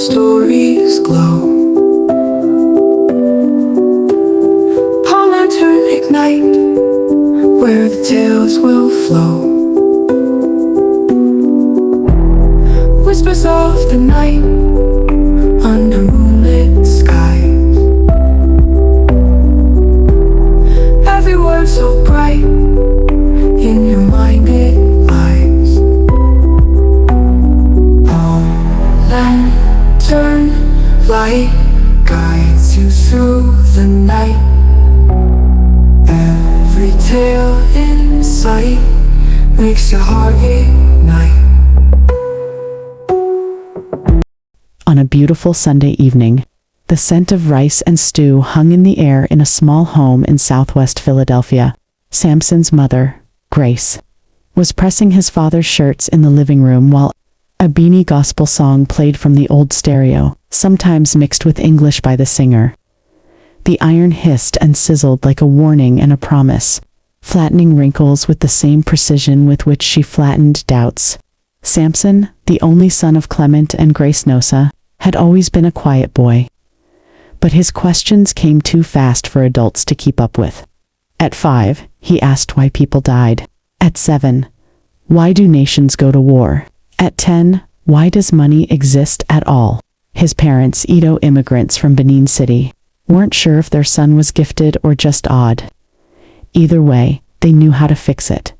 stories glow. Palm lantern ignite, where the tales will flow. Whispers of the night, under moonlit skies. Every word so bright, in your mind it lies. Lantern light guides you through the night. Every tale in sight makes your heart ignite. On a beautiful Sunday evening, the scent of rice and stew hung in the air in a small home in southwest Philadelphia. Samson's mother, Grace, was pressing his father's shirts in the living room while a beanie gospel song played from the old stereo, sometimes mixed with English by the singer. The iron hissed and sizzled like a warning and a promise, flattening wrinkles with the same precision with which she flattened doubts. Samson, the only son of Clement and Grace Nosa, had always been a quiet boy. But his questions came too fast for adults to keep up with. At 5, he asked why people died. At 7, why do nations go to war? At 10, why does money exist at all? His parents, immigrants from Benin City, weren't sure if their son was gifted or just odd. Either way, they knew how to fix it.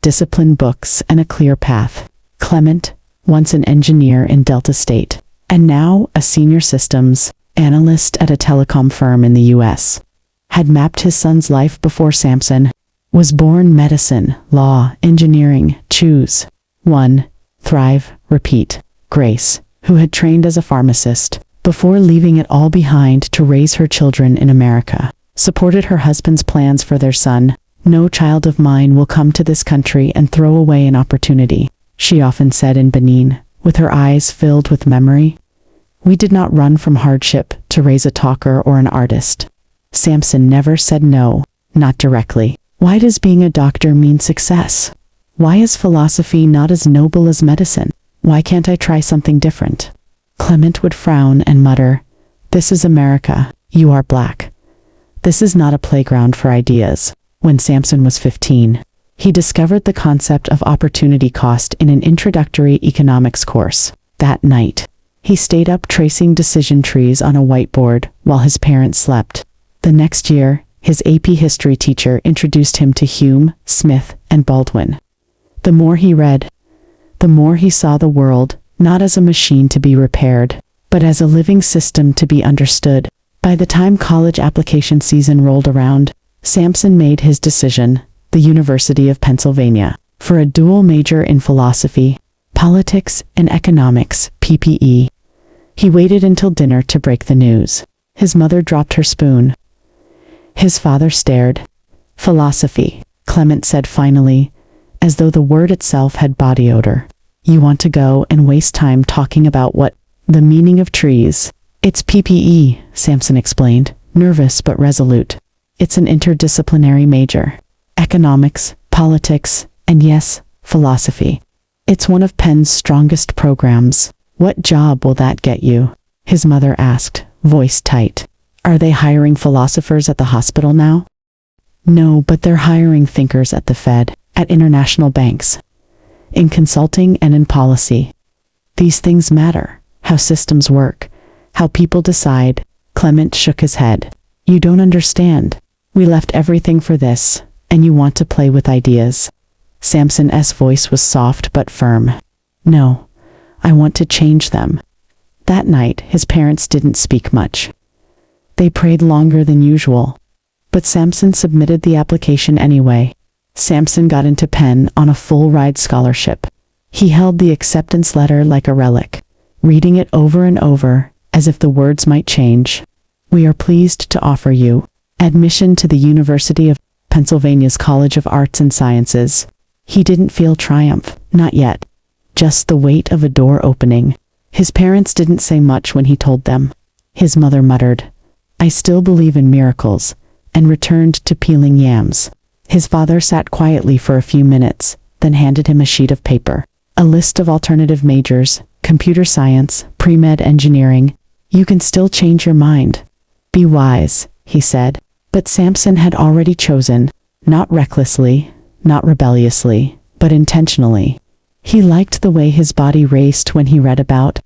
Disciplined books and a clear path. Clement, once an engineer in Delta State, and now a senior systems analyst at a telecom firm in the US, had mapped his son's life before Samson was born. Medicine, law, engineering, choose. 1. Thrive, repeat. Grace, who had trained as a pharmacist before leaving it all behind to raise her children in America, supported her husband's plans for their son. No child of mine will come to this country and throw away an opportunity, she often said in Benin, with her eyes filled with memory. We did not run from hardship to raise a talker or an artist. Samson never said no, not directly. Why does being a doctor mean success? Why is philosophy not as noble as medicine? Why can't I try something different? Clement would frown and mutter, "This is America, you are black. This is not a playground for ideas." When Samson was 15, he discovered the concept of opportunity cost in an introductory economics course. That night, he stayed up tracing decision trees on a whiteboard while his parents slept. The next year, his AP history teacher introduced him to Hume, Smith, and Baldwin. The more he read, the more he saw the world not as a machine to be repaired, but as a living system to be understood. By the time college application season rolled around, Samson made his decision, the University of Pennsylvania, for a dual major in philosophy, politics, and economics, PPE. He waited until dinner to break the news. His mother dropped her spoon. His father stared. "Philosophy," Clement said finally, as though the word itself had body odor. "You want to go and waste time talking about what? The meaning of trees." "It's PPE," Samson explained, nervous but resolute. "It's an interdisciplinary major. Economics, politics, and yes, philosophy. It's one of Penn's strongest programs." "What job will that get you?" his mother asked, voice tight. "Are they hiring philosophers at the hospital now?" "No, but they're hiring thinkers at the Fed, at international banks, in consulting and in policy. These things matter, how systems work, how people decide." Clement shook his head. "You don't understand. We left everything for this, and you want to play with ideas." Samson's voice was soft but firm. "No, I want to change them." That night, his parents didn't speak much. They prayed longer than usual, but Samson submitted the application anyway. Samson got into Penn on a full-ride scholarship. He held the acceptance letter like a relic, reading it over and over, as if the words might change. "We are pleased to offer you admission to the University of Pennsylvania's College of Arts and Sciences." He didn't feel triumph, not yet, just the weight of a door opening. His parents didn't say much when he told them. His mother muttered, "I still believe in miracles," and returned to peeling yams. His father sat quietly for a few minutes, then handed him a sheet of paper. A list of alternative majors: computer science, pre-med engineering. You can still change your mind. Be wise, he said. But Samson had already chosen, not recklessly, not rebelliously, but intentionally. He liked the way his body raced when he read about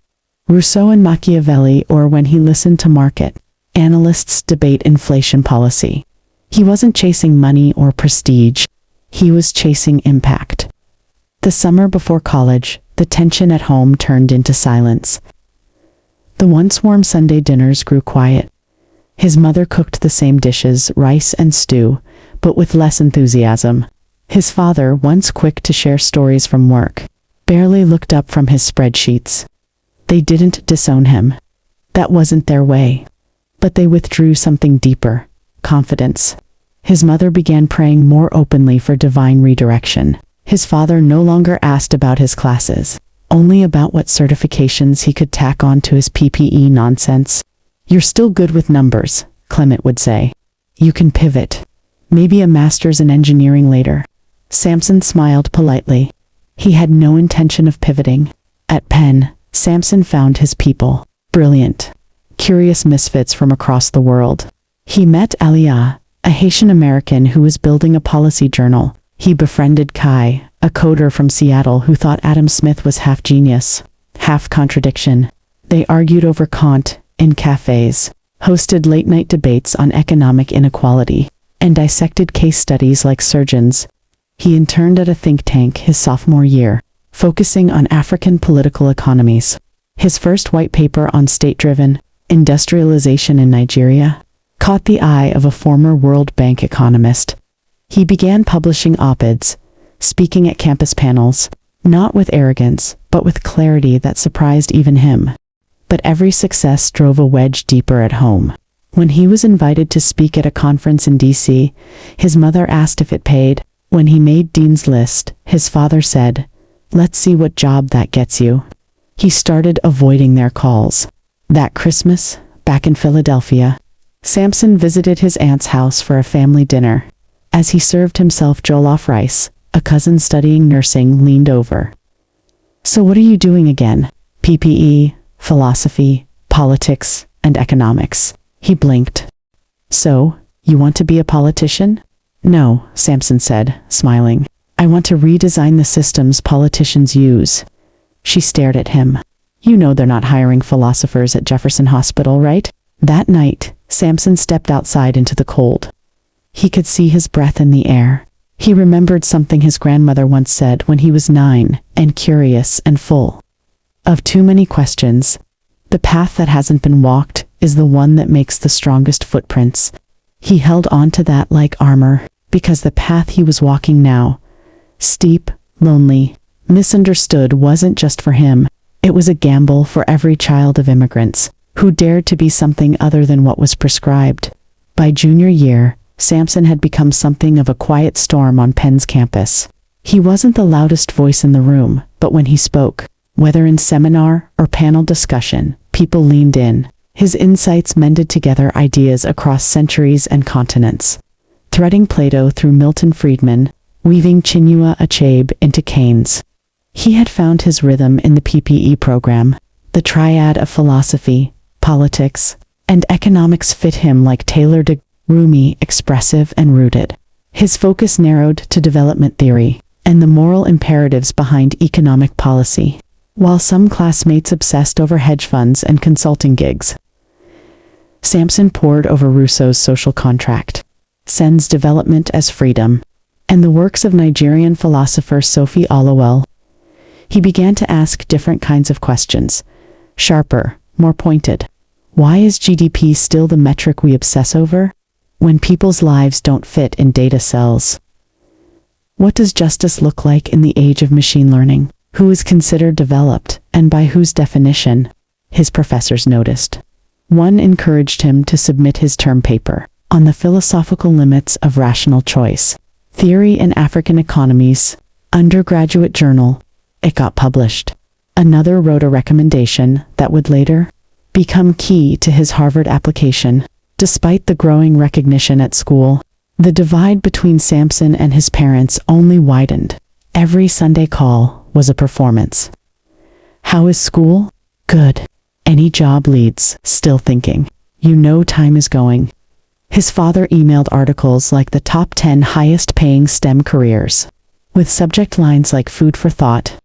Rousseau and Machiavelli, or when he listened to market analysts debate inflation policy. He wasn't chasing money or prestige. He was chasing impact. The summer before college, the tension at home turned into silence. The once warm Sunday dinners grew quiet. His mother cooked the same dishes, rice and stew, but with less enthusiasm. His father, once quick to share stories from work, barely looked up from his spreadsheets. They didn't disown him. That wasn't their way. But they withdrew something deeper: confidence. His mother began praying more openly for divine redirection. His father no longer asked about his classes, only about what certifications he could tack on to his PPE nonsense. "You're still good with numbers," Clement would say. "You can pivot. Maybe a master's in engineering later." Samson smiled politely. He had no intention of pivoting. At Penn, Samson found his people, brilliant, curious misfits from across the world. He met Aliyah, a Haitian-American who was building a policy journal. He befriended Kai, a coder from Seattle who thought Adam Smith was half genius, half contradiction. They argued over Kant in cafes, hosted late-night debates on economic inequality, and dissected case studies like surgeons. He interned at a think tank his sophomore year, focusing on African political economies. His first white paper on state-driven industrialization in Nigeria caught the eye of a former World Bank economist. He began publishing op-eds, speaking at campus panels, not with arrogance, but with clarity that surprised even him. But every success drove a wedge deeper at home. When he was invited to speak at a conference in D.C., his mother asked if it paid. When he made Dean's List, his father said, "Let's see what job that gets you." He started avoiding their calls. That Christmas, back in Philadelphia, Samson visited his aunt's house for a family dinner. As he served himself jollof rice, a cousin studying nursing leaned over. "So what are you doing again?" "PPE, philosophy, politics, and economics." He blinked. "So, you want to be a politician?" "No," Samson said, smiling. "I want to redesign the systems politicians use." She stared at him. "You know they're not hiring philosophers at Jefferson Hospital, right?" That night, Samson stepped outside into the cold. He could see his breath in the air. He remembered something his grandmother once said when he was 9 and curious and full of too many questions. The path that hasn't been walked is the one that makes the strongest footprints. He held on to that like armor, because the path he was walking now, steep, lonely, misunderstood, wasn't just for him. It was a gamble for every child of immigrants who dared to be something other than what was prescribed. By junior year, Samson had become something of a quiet storm on Penn's campus. He wasn't the loudest voice in the room, but when he spoke, whether in seminar or panel discussion, people leaned in. His insights mended together ideas across centuries and continents, threading Plato through Milton Friedman, weaving Chinua Achebe into Keynes. He had found his rhythm in the PPE program. The triad of philosophy, politics, and economics fit him like tailored, roomy, expressive, and rooted. His focus narrowed to development theory and the moral imperatives behind economic policy. While some classmates obsessed over hedge funds and consulting gigs, Samson pored over Rousseau's social contract, Sen's development as freedom, and the works of Nigerian philosopher Sophie Allowell. He began to ask different kinds of questions, sharper, more pointed. Why is GDP still the metric we obsess over, when people's lives don't fit in data cells? What does justice look like in the age of machine learning? Who is considered developed, and by whose definition? His professors noticed. One encouraged him to submit his term paper on the philosophical limits of rational choice, Theory in African Economies, undergraduate journal. It got published. Another wrote a recommendation that would later become key to his Harvard application. Despite the growing recognition at school, the divide between Samson and his parents only widened. Every Sunday call was a performance. "How is school?" "Good." Any job leads, still thinking. You know time is going. His father emailed articles like the top 10 highest paying STEM careers, with subject lines like food for thought.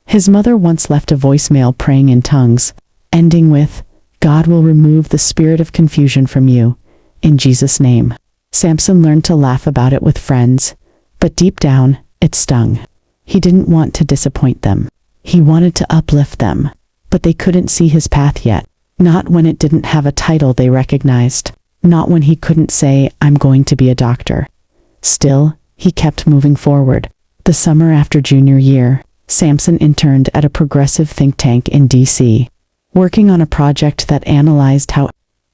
His mother once left a voicemail praying in tongues, ending with, "God will remove the spirit of confusion from you, in Jesus' name." Samson learned to laugh about it with friends, but deep down, it stung. He didn't want to disappoint them. He wanted to uplift them, but they couldn't see his path yet. Not when it didn't have a title they recognized. Not when he couldn't say, "I'm going to be a doctor." Still, he kept moving forward. The summer after junior year, Samson interned at a progressive think tank in D.C., working on a project that analyzed how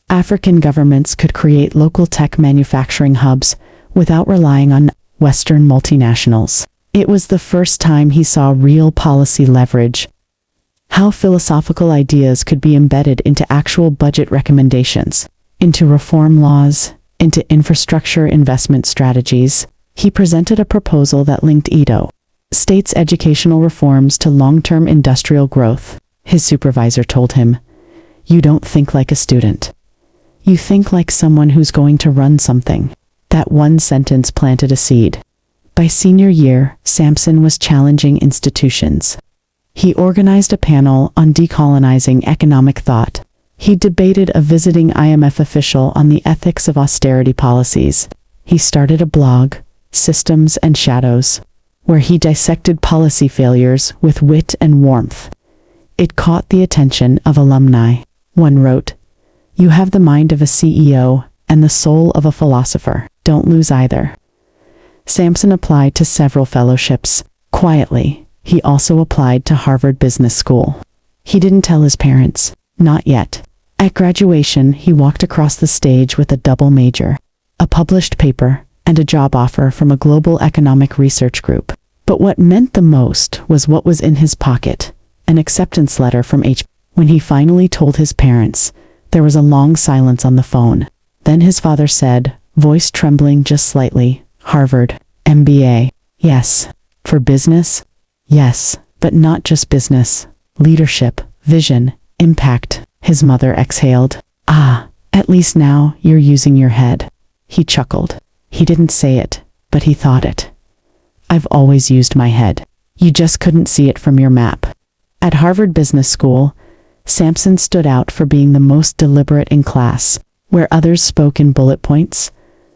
African governments could create local tech manufacturing hubs without relying on Western multinationals. It was the first time he saw real policy leverage, how philosophical ideas could be embedded into actual budget recommendations, into reform laws, into infrastructure investment strategies. He presented a proposal that linked Edo state's educational reforms to long-term industrial growth. His supervisor told him, "You don't think like a student. You think like someone who's going to run something." That one sentence planted a seed. By senior year, Samson was challenging institutions. He organized a panel on decolonizing economic thought. He debated a visiting IMF official on the ethics of austerity policies. He started a blog, Systems and Shadows, where he dissected policy failures with wit and warmth. It caught the attention of alumni. One wrote, "You have the mind of a CEO and the soul of a philosopher. Don't lose either." Samson applied to several fellowships. Quietly, he also applied to Harvard Business School. He didn't tell his parents, not yet. At graduation, he walked across the stage with a double major, a published paper, and a job offer from a global economic research group. But what meant the most was what was in his pocket, an acceptance letter from H. When he finally told his parents, there was a long silence on the phone. Then his father said, voice trembling just slightly, "Harvard, MBA. Yes. For business? Yes, but not just business. Leadership, vision, impact." His mother exhaled. "Ah, at least now you're using your head." He chuckled. He didn't say it, but he thought it. "I've always used my head. You just couldn't see it from your map." At Harvard Business School, Samson stood out for being the most deliberate in class. Where others spoke in bullet points,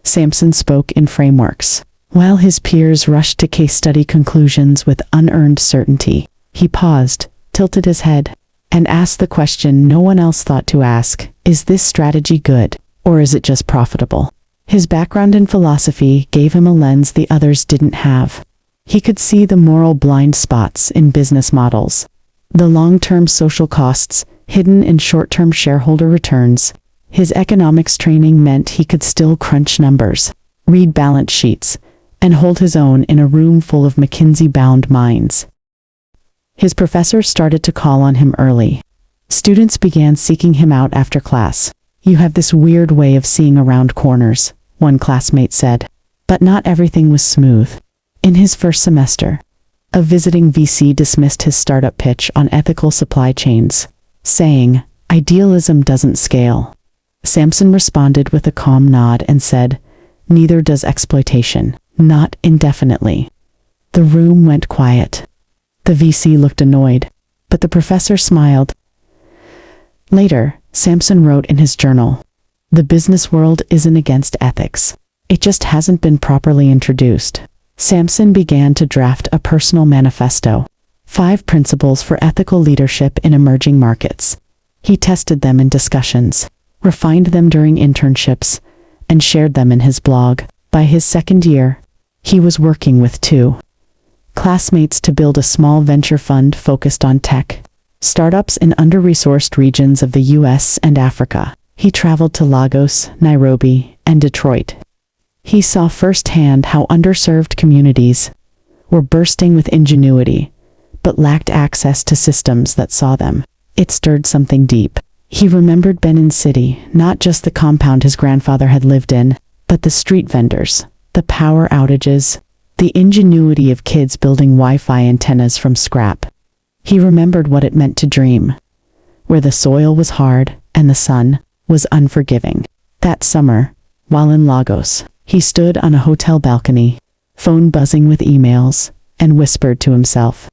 Samson spoke in frameworks. While his peers rushed to case study conclusions with unearned certainty, he paused, tilted his head, and asked the question no one else thought to ask: is this strategy good, or is it just profitable? His background in philosophy gave him a lens the others didn't have. He could see the moral blind spots in business models, the long-term social costs hidden in short-term shareholder returns. His economics training meant he could still crunch numbers, read balance sheets, and hold his own in a room full of McKinsey-bound minds. His professors started to call on him early. Students began seeking him out after class. "You have this weird way of seeing around corners," one classmate said. But not everything was smooth. In his first semester, a visiting VC dismissed his startup pitch on ethical supply chains, saying, "Idealism doesn't scale." Samson responded with a calm nod and said, "Neither does exploitation, not indefinitely." The room went quiet. The VC looked annoyed, but the professor smiled. Later, Samson wrote in his journal, "The business world isn't against ethics. It just hasn't been properly introduced." Samson began to draft a personal manifesto, 5 principles for ethical leadership in emerging markets. He tested them in discussions, refined them during internships, and shared them in his blog. By his second year, he was working with 2 classmates to build a small venture fund focused on tech startups in under-resourced regions of the US and Africa. He traveled to Lagos, Nairobi, and Detroit. He saw firsthand how underserved communities were bursting with ingenuity, but lacked access to systems that saw them. It stirred something deep. He remembered Benin City, not just the compound his grandfather had lived in, but the street vendors, the power outages, the ingenuity of kids building Wi-Fi antennas from scrap. He remembered what it meant to dream, where the soil was hard and the sun was unforgiving. That summer, while in Lagos, he stood on a hotel balcony, phone buzzing with emails, and whispered to himself,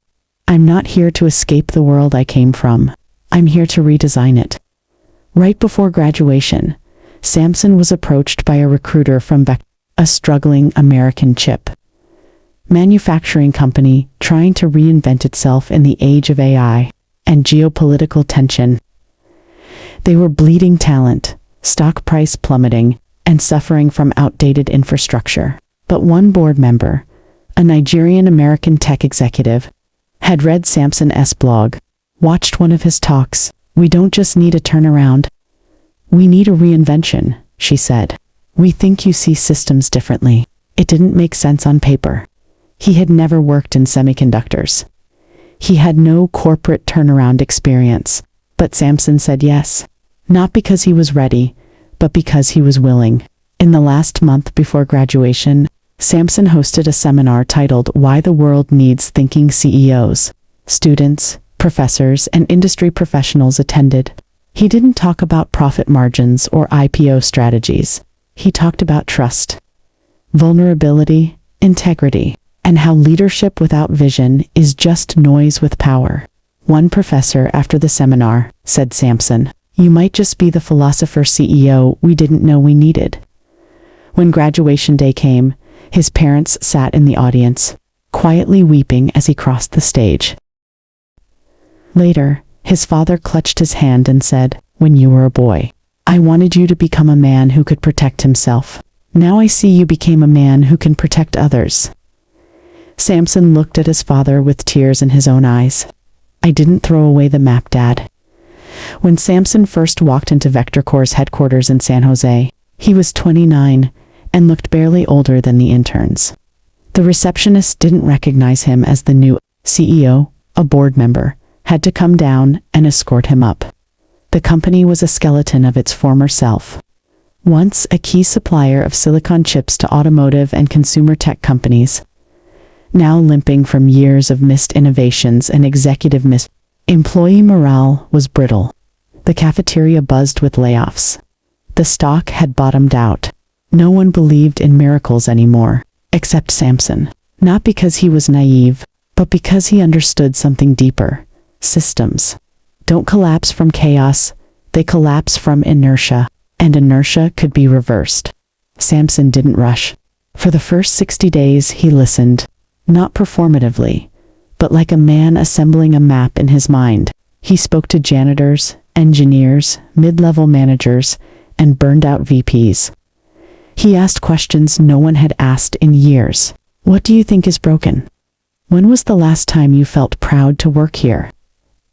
"I'm not here to escape the world I came from. I'm here to redesign it." Right before graduation, Samson was approached by a recruiter from a struggling American chip manufacturing company trying to reinvent itself in the age of AI and geopolitical tension. They were bleeding talent, stock price plummeting, and suffering from outdated infrastructure. But one board member, a Nigerian-American tech executive, had read Samson's blog, watched one of his talks. "We don't just need a turnaround. We need a reinvention," she said. "We think you see systems differently." It didn't make sense on paper. He had never worked in semiconductors. He had no corporate turnaround experience. But Samson said yes, not because he was ready, but because he was willing. In the last month before graduation, Samson hosted a seminar titled "Why the World Needs Thinking CEOs." Students, professors, and industry professionals attended. He didn't talk about profit margins or IPO strategies. He talked about trust, vulnerability, integrity, and how leadership without vision is just noise with power. One professor after the seminar said, "Samson, you might just be the philosopher CEO we didn't know we needed." When graduation day came, his parents sat in the audience, quietly weeping as he crossed the stage. Later, his father clutched his hand and said, "When you were a boy, I wanted you to become a man who could protect himself. Now I see you became a man who can protect others." Samson looked at his father with tears in his own eyes. "I didn't throw away the map, Dad." When Samson first walked into VectorCore's headquarters in San Jose, he was 29 and looked barely older than the interns. The receptionist didn't recognize him as the new CEO. A board member had to come down and escort him up. The company was a skeleton of its former self. Once a key supplier of silicon chips to automotive and consumer tech companies, now limping from years of missed innovations and executive employee morale was brittle. The cafeteria buzzed with layoffs. The stock had bottomed out. No one believed in miracles anymore, except Samson. Not because he was naive, but because he understood something deeper. Systems don't collapse from chaos, they collapse from inertia, and inertia could be reversed. Samson didn't rush. For the first 60 days he listened, not performatively, but like a man assembling a map in his mind. He spoke to janitors, engineers, mid-level managers, and burned-out VPs. He asked questions no one had asked in years. What do you think is broken? When was the last time you felt proud to work here?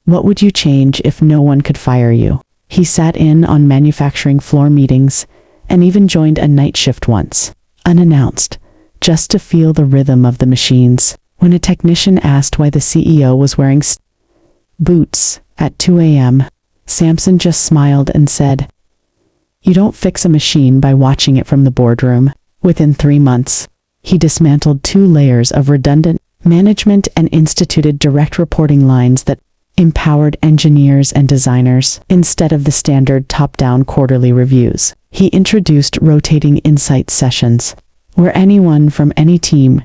What would you change if no one could fire you? He sat in on manufacturing floor meetings and even joined a night shift once, unannounced, just to feel the rhythm of the machines. When a technician asked why the CEO was wearing boots at 2 a.m., Samson just smiled and said, "You don't fix a machine by watching it from the boardroom." Within 3 months, he dismantled 2 layers of redundant management and instituted direct reporting lines that empowered engineers and designers instead of the standard top-down quarterly reviews. He introduced rotating insight sessions, where anyone from any team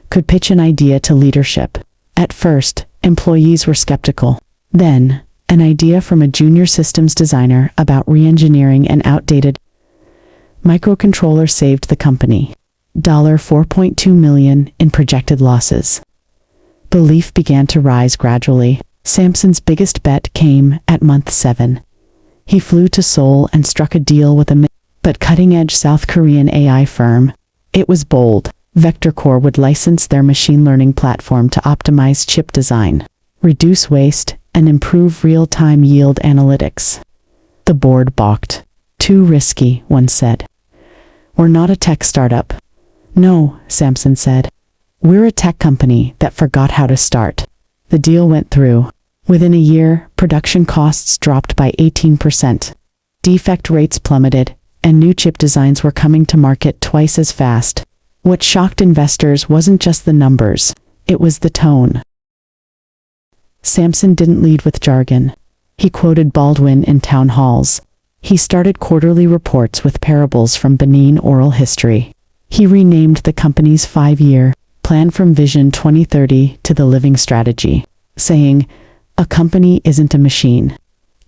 could pitch an idea to leadership. At first, employees were skeptical. Then, an idea from a junior systems designer about re-engineering an outdated microcontroller saved the company $4.2 million in projected losses. Belief began to rise gradually. Samson's biggest bet came at month 7. He flew to Seoul and struck a deal with a cutting-edge South Korean AI firm. It was bold. VectorCore would license their machine learning platform to optimize chip design, reduce waste, and improve real-time yield analytics. The board balked. "Too risky," one said. "We're not a tech startup." "No," Samson said. "We're a tech company that forgot how to start." The deal went through. Within a year, production costs dropped by 18%. Defect rates plummeted, and new chip designs were coming to market twice as fast. What shocked investors wasn't just the numbers, it was the tone. Samson didn't lead with jargon. He quoted Baldwin in town halls. He started quarterly reports with parables from Benin oral history. He renamed the company's 5-year plan from Vision 2030 to the Living Strategy, saying, "A company isn't a machine.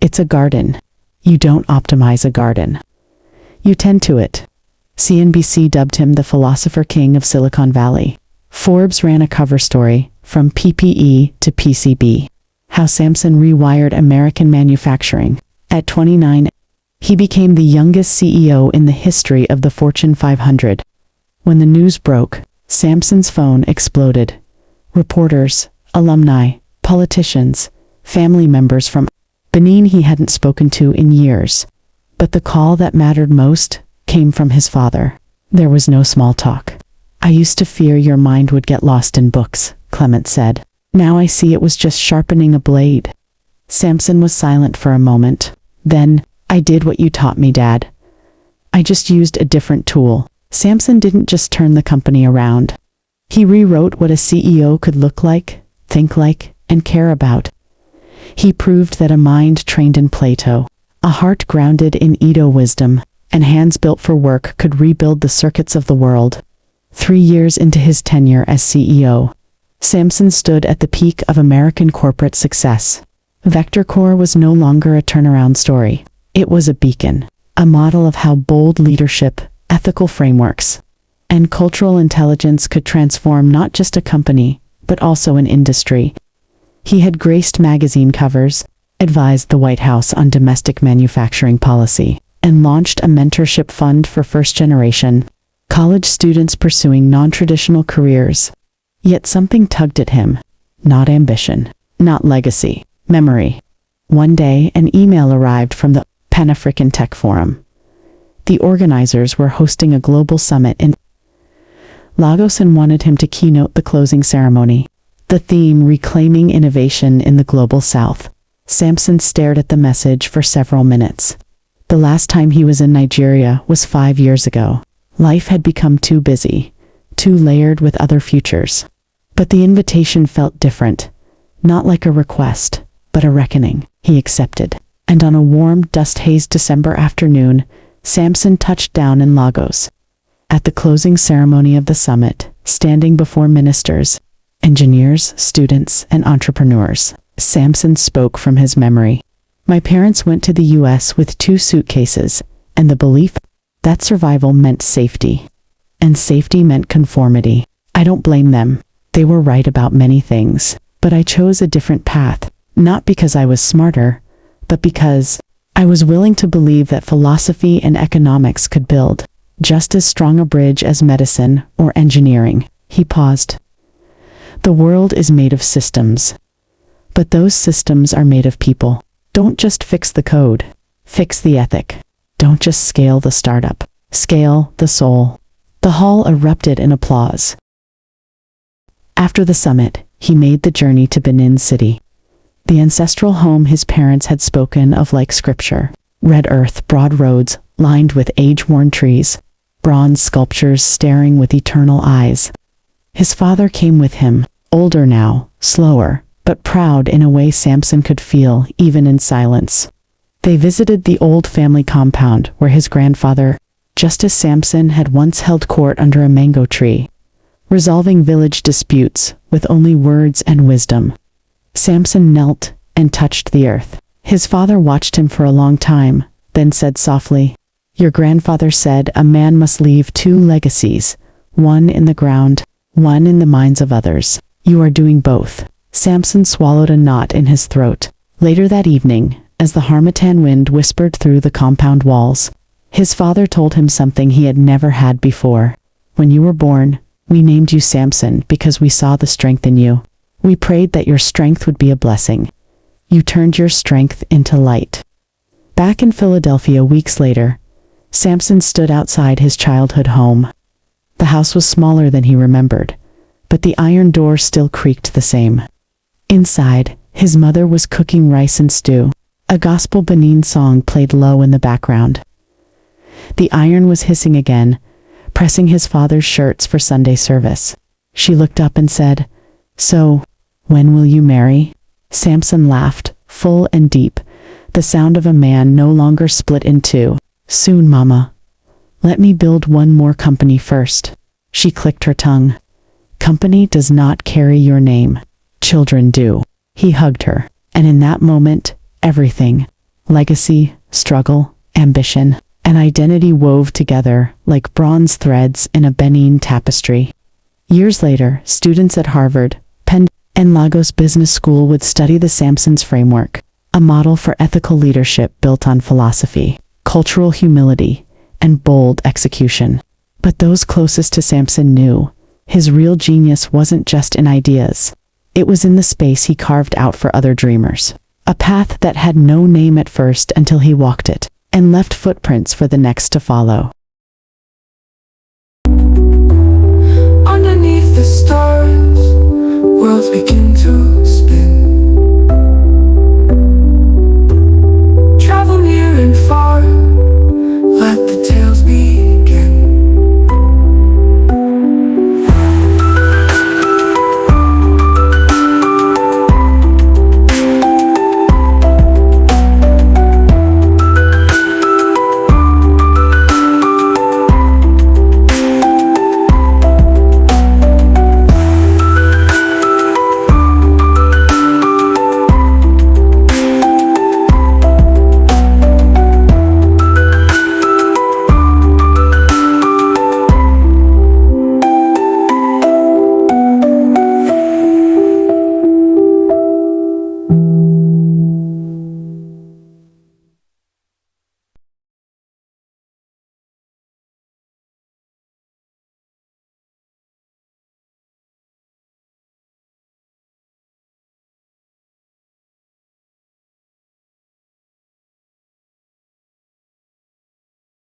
It's a garden. You don't optimize a garden. You tend to it." CNBC dubbed him the philosopher king of Silicon Valley. Forbes ran a cover story, From PPE to PCB, how Samson rewired American manufacturing. At 29, he became the youngest CEO in the history of the Fortune 500. When the news broke, Samson's phone exploded. Reporters, alumni, politicians, family members from Benin he hadn't spoken to in years. But the call that mattered most came from his father. There was no small talk. "I used to fear your mind would get lost in books," Clement said. "Now I see it was just sharpening a blade." Samson was silent for a moment. Then, "I did what you taught me, Dad. I just used a different tool." Samson didn't just turn the company around. He rewrote what a CEO could look like, think like, and care about. He proved that a mind trained in Plato, a heart grounded in Edo wisdom, and hands built for work could rebuild the circuits of the world. 3 years into his tenure as CEO, Samson stood at the peak of American corporate success. VectorCore was no longer a turnaround story. It was a beacon, a model of how bold leadership, ethical frameworks, and cultural intelligence could transform not just a company, but also an industry. He had graced magazine covers, advised the White House on domestic manufacturing policy, and launched a mentorship fund for first-generation college students pursuing non-traditional careers. Yet something tugged at him. Not ambition, not legacy, memory. One day, an email arrived from the Pan-African Tech Forum. The organizers were hosting a global summit in Lagos and wanted him to keynote the closing ceremony. The theme, Reclaiming Innovation in the Global South. Samson stared at the message for several minutes. The last time he was in Nigeria was 5 years ago. Life had become too busy, too layered with other futures. But the invitation felt different. Not like a request, but a reckoning. He accepted. And on a warm, dust-hazed December afternoon, Samson touched down in Lagos. At the closing ceremony of the summit, standing before ministers, engineers, students, and entrepreneurs, Samson spoke from his memory. "My parents went to the US with 2 suitcases, and the belief that survival meant safety. And safety meant conformity. I don't blame them. They were right about many things. But I chose a different path, not because I was smarter, but because I was willing to believe that philosophy and economics could build just as strong a bridge as medicine or engineering." He paused. "The world is made of systems, but those systems are made of people. Don't just fix the code, fix the ethic. Don't just scale the startup, scale the soul." The hall erupted in applause. After the summit, he made the journey to Benin City, the ancestral home his parents had spoken of like scripture. Red earth, broad roads lined with age-worn trees, bronze sculptures staring with eternal eyes. His father came with him, older now, slower, but proud in a way Samson could feel even in silence. They visited the old family compound where his grandfather, just as Samson, had once held court under a mango tree, resolving village disputes with only words and wisdom. Samson knelt and touched the earth. His father watched him for a long time, then said softly, "Your grandfather said a man must leave 2 legacies, one in the ground, one in the minds of others. You are doing both." Samson swallowed a knot in his throat. Later that evening, as the harmattan wind whispered through the compound walls, his father told him something he had never had before. "When you were born, we named you Samson because we saw the strength in you. We prayed that your strength would be a blessing. You turned your strength into light." Back in Philadelphia weeks later, Samson stood outside his childhood home. The house was smaller than he remembered, but the iron door still creaked the same. Inside, his mother was cooking rice and stew. A gospel Benin song played low in the background. The iron was hissing again, pressing his father's shirts for Sunday service. She looked up and said, "So, when will you marry?" Samson laughed, full and deep, the sound of a man no longer split in two. Soon, Mama. Let me build one more company first. She clicked her tongue. Company does not carry your name. Children do. He hugged her. And in that moment, everything, legacy, struggle, ambition, and identity wove together like bronze threads in a Benin tapestry. Years later, students at Harvard, Penn, and Lagos Business School would study the Samson's framework, a model for ethical leadership built on philosophy, cultural humility, and bold execution. But those closest to Samson knew his real genius wasn't just in ideas. It was in the space he carved out for other dreamers. A path that had no name at first until he walked it, and left footprints for the next to follow. Underneath the stars, worlds begin to